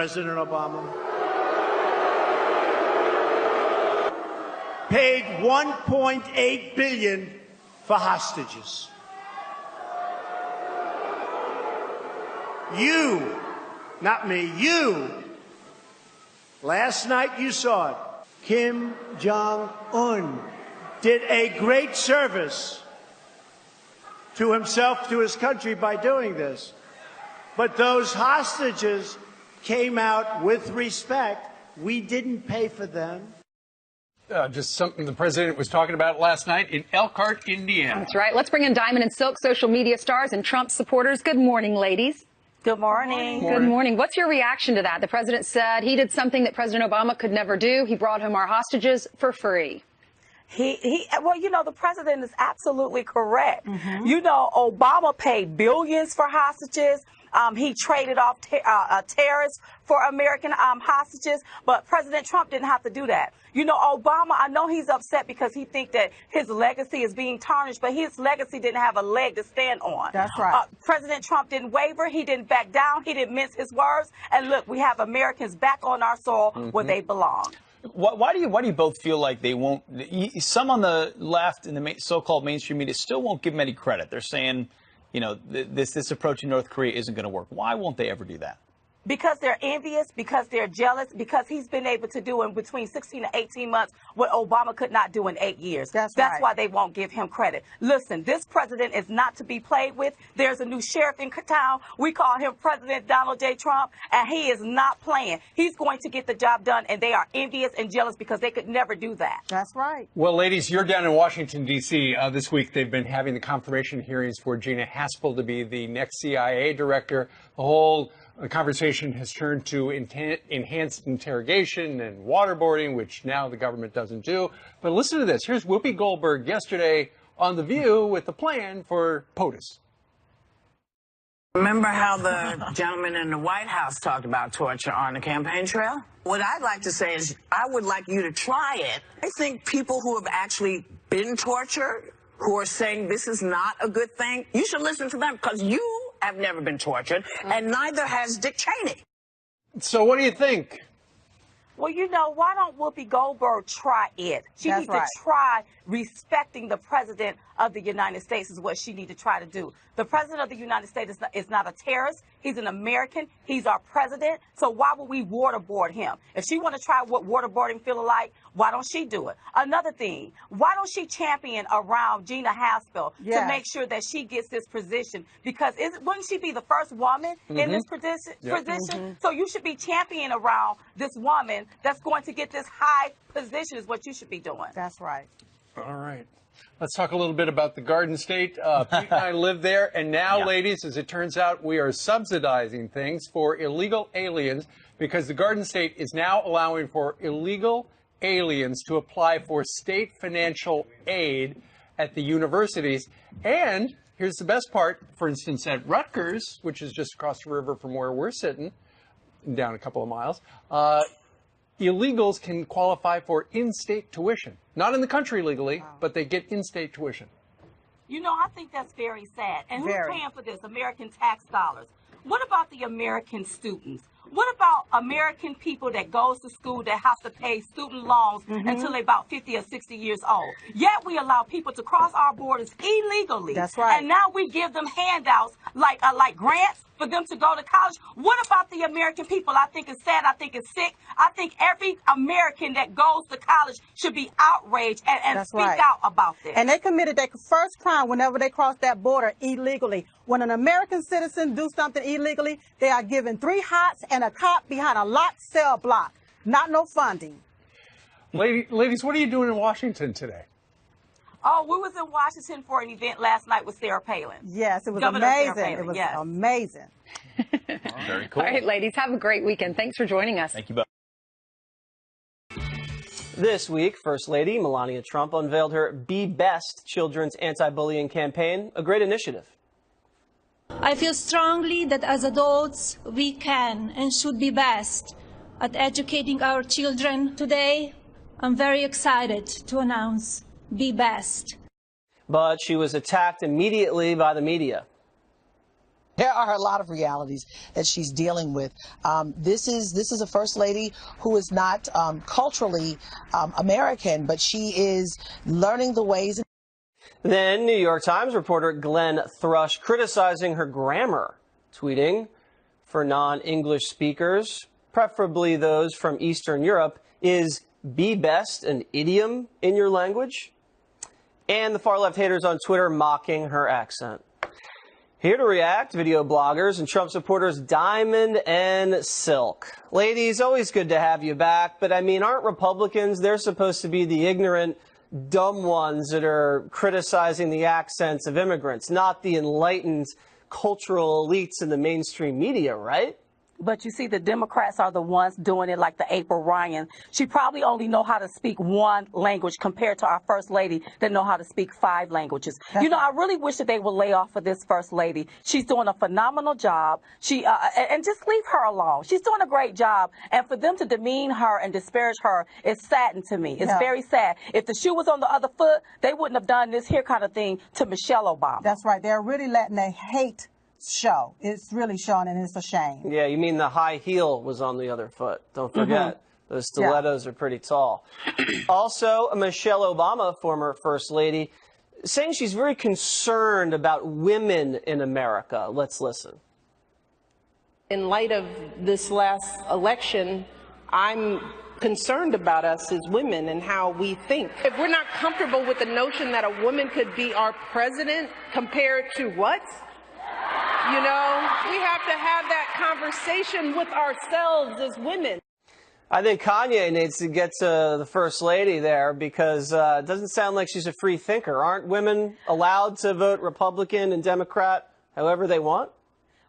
President Obama paid $1.8 billion for hostages. You, not me, you, last night you saw it, Kim Jong-un did a great service to himself, to his country by doing this. But those hostages came out with respect. We didn't pay for them. Just something the president was talking about last night in Elkhart, Indiana. That's right. Let's bring in Diamond and Silk social media stars and Trump supporters. Good morning, ladies. Good morning. Good morning. What's your reaction to that? The president said he did something that President Obama could never do. He brought home our hostages for free. Well, you know, the president is absolutely correct. You know, Obama paid billions for hostages. He traded off terrorists for American hostages, but President Trump didn't have to do that. You know, Obama, I know he's upset because he thinks that his legacy is being tarnished, but his legacy didn't have a leg to stand on. That's right. President Trump didn't waver. He didn't back down. He didn't mince his words. And look, we have Americans back on our soil where they belong. Why do you both feel like they won't? Some on the left in the so-called mainstream media still won't give them any credit. They're saying, you know, this approach in North Korea isn't going to work. Why won't they ever do that? Because they're envious, because they're jealous, because he's been able to do in between 16 to 18 months what Obama could not do in 8 years. That's right. why they won't give him credit. Listen, this president is not to be played with. There's a new sheriff in town. We call him President Donald J. Trump, and he is not playing. He's going to get the job done, and they are envious and jealous because they could never do that. That's right. Well, ladies, you're down in Washington, D.C. This week. They've been having the confirmation hearings for Gina Haspel to be the next CIA director. The whole conversation has turned to enhanced interrogation and waterboarding, which now the government doesn't do. But listen to this. Here's Whoopi Goldberg yesterday on The View with the plan for POTUS. Remember how the gentleman in the White House talked about torture on the campaign trail? What I'd like to say is I would like you to try it. I think people who have actually been tortured, who are saying this is not a good thing, you should listen to them because you have never been tortured, and neither has Dick Cheney. So what do you think? Well, you know, why don't Whoopi Goldberg try it? She needs to try respecting the president of the United States is what she needs to try to do. The president of the United States is not a terrorist. He's an American. He's our president. So why would we waterboard him? If she want to try what waterboarding feel like, why don't she do it? Another thing, why don't she champion around Gina Haspel to make sure that she gets this position? Because wouldn't she be the first woman in this position? So you should be championing around this woman that's going to get this high position is what you should be doing. That's right. All right. Let's talk a little bit about the Garden State. Pete and I live there, and now, ladies, as it turns out, we are subsidizing things for illegal aliens because the Garden State is now allowing for illegal aliens to apply for state financial aid at the universities. And here's the best part. For instance, at Rutgers, which is just across the river from where we're sitting, down a couple of miles, illegals can qualify for in-state tuition. Not in the country legally, but they get in-state tuition. You know, I think that's very sad. And who's paying for this? American tax dollars. What about the American students? What about American people that goes to school that have to pay student loans until they're about 50 or 60 years old? Yet we allow people to cross our borders illegally. That's right. And now we give them handouts like grants for them to go to college. What about the American people? I think it's sad. I think it's sick. I think every American that goes to college should be outraged and speak out about this. And they committed their first crime whenever they crossed that border illegally. When an American citizen do something illegally, they are given 3 hots and a cop behind a locked cell block. Not no funding. Ladies, what are you doing in Washington today? Oh, we was in Washington for an event last night with Sarah Palin. Yes, it was Governor amazing. Sarah Palin, It was amazing. Very cool. All right, ladies, have a great weekend. Thanks for joining us. Thank you both. This week, First Lady Melania Trump unveiled her Be Best children's anti-bullying campaign, a great initiative. I feel strongly that as adults, we can and should be best at educating our children. Today, I'm very excited to announce Be Best. But she was attacked immediately by the media. There are a lot of realities that she's dealing with. This is a first lady who is not culturally American, but she is learning the ways. Then New York Times reporter Glenn Thrush criticizing her grammar, tweeting, "For non-English speakers, preferably those from Eastern Europe, is be best an idiom in your language?" And the far-left haters on Twitter mocking her accent. Here to react, video bloggers and Trump supporters Diamond and Silk. Ladies, always good to have you back, but I mean, aren't Republicans, they're supposed to be the ignorant, dumb ones that are criticizing the accents of immigrants, not the enlightened cultural elites in the mainstream media, right? But you see, the Democrats are the ones doing it, like the April Ryan. She probably only know how to speak one language compared to our First Lady that know how to speak 5 languages. You know, I really wish that they would lay off of this First Lady. She's doing a phenomenal job. And just leave her alone. She's doing a great job. And for them to demean her and disparage her is saddening to me. It's very sad. If the shoe was on the other foot, they wouldn't have done this here kind of thing to Michelle Obama. That's right. They're really letting their hate show. It's really showing, and it's a shame. Yeah, you mean the high heel was on the other foot. Don't forget. Those stilettos are pretty tall. Also, Michelle Obama, former First Lady, saying she's very concerned about women in America. Let's listen. In light of this last election, I'm concerned about us as women and how we think. If we're not comfortable with the notion that a woman could be our president compared to what? You know, we have to have that conversation with ourselves as women. I think Kanye needs to get to the First Lady there because it doesn't sound like she's a free thinker. Aren't women allowed to vote Republican and Democrat however they want?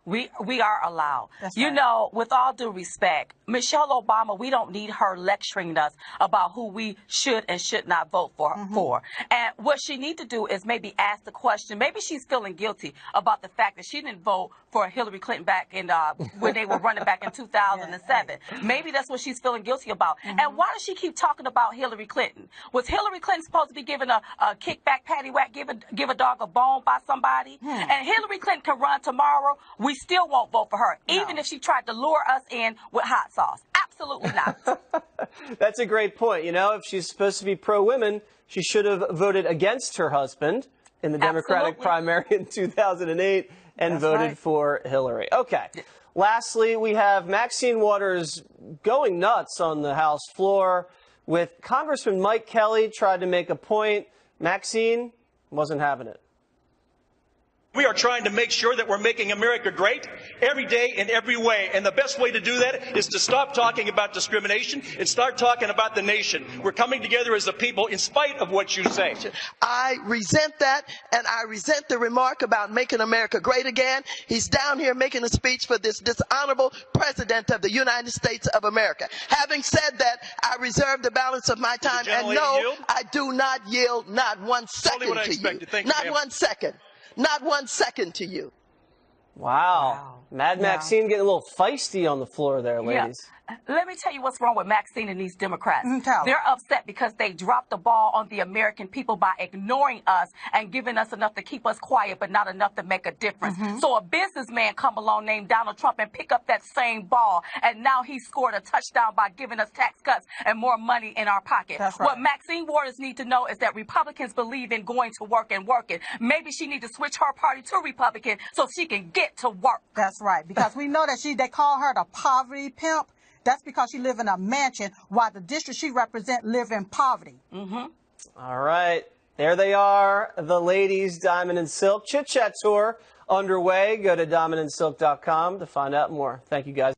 We are allowed. You know, with all due respect, Michelle Obama, we don't need her lecturing us about who we should and should not vote for. And what she needs to do is maybe ask the question. Maybe she's feeling guilty about the fact that she didn't vote for Hillary Clinton back in when they were running back in 2007. Maybe that's what she's feeling guilty about. And why does she keep talking about Hillary Clinton? Was Hillary Clinton supposed to be given a kickback, paddywhack, give a dog a bone by somebody? And Hillary Clinton can run tomorrow. We still won't vote for her, even if she tried to lure us in with hot sauce. Absolutely not. That's a great point. You know, if she's supposed to be pro-women, she should have voted against her husband in the Democratic primary in 2008 and voted for Hillary. Okay. Lastly, we have Maxine Waters going nuts on the House floor with Congressman Mike Kelly tried to make a point. Maxine wasn't having it. We are trying to make sure that we're making America great every day in every way. And the best way to do that is to stop talking about discrimination and start talking about the nation. We're coming together as a people in spite of what you say. I resent that, and I resent the remark about making America great again. He's down here making a speech for this dishonorable president of the United States of America. Having said that, I reserve the balance of my time, and no, I do not yield not 1 second to you. Not 1 second. Not 1 second to you. Wow. Mad Maxine getting a little feisty on the floor there, ladies. Let me tell you what's wrong with Maxine and these Democrats. They're upset because they dropped the ball on the American people by ignoring us and giving us enough to keep us quiet, but not enough to make a difference. So a businessman come along named Donald Trump and pick up that same ball, and now he scored a touchdown by giving us tax cuts and more money in our pocket. What Maxine Waters needs to know is that Republicans believe in going to work and working. Maybe she needs to switch her party to Republican so she can get to work. That's right, because we know that they call her the poverty pimp. That's because she live in a mansion while the district she represents live in poverty. All right. There they are, the ladies, Diamond and Silk. Chit Chat Tour underway. Go to diamondandsilk.com to find out more. Thank you, guys.